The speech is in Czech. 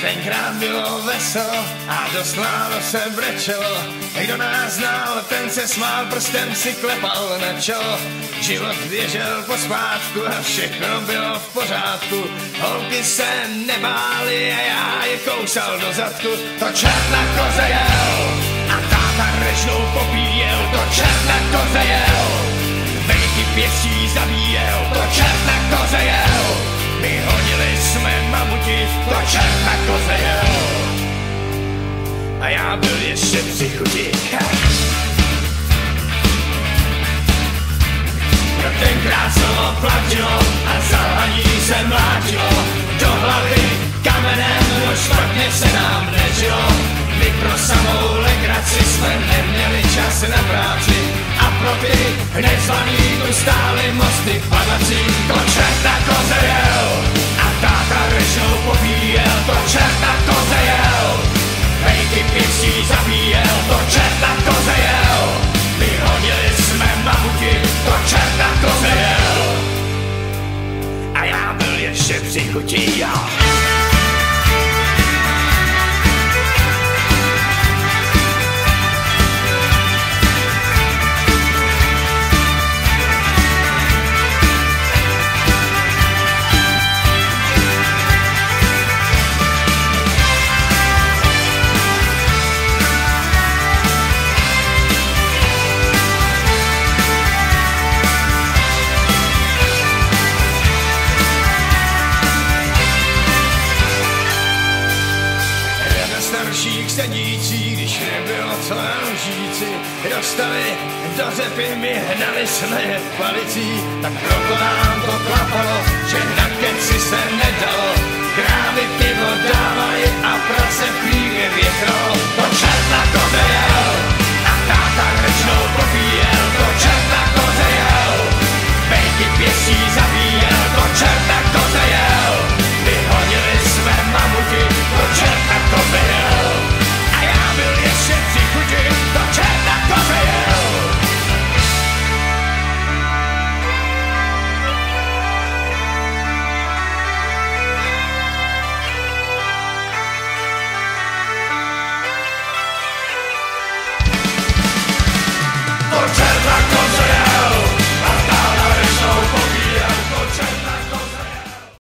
tenkrát bylo veselo a dost málo se brečelo. Kdo nás znal, ten se smál, prstem si klepal na čelo. Život běžel pospátku a všechno bylo v pořádku. Holky se nebály a já je kousal do zadku. To čert na koze jel a táta režnou popíjel. To čert na koze jel, vejky pěstí zabíjel. To čert na koze jel, my honili jsme mamuti. To čert na koze jel a já byl ještě při chuti. Tenkrát slovo platilo a zalhaní se mlátilo. Do hlavy kamenem, no špatně se nám nežilo. My pro samou legraci jsme neměli čas na práci a pro ty nezvaný tu stály mosty padací. To čert na koze jel a táta režnou popíjel. To čert na koze jel, vejky pěstí zabíjel. To čert na koze jel, vyhodili jsme mamuti. To čert na koze jel a já byl ještě při chuti. Starších sedící, když nebylo co nám říci, dostali do řepy, my hnali jsme je palicí, tak proto nám to klapalo, že na keci se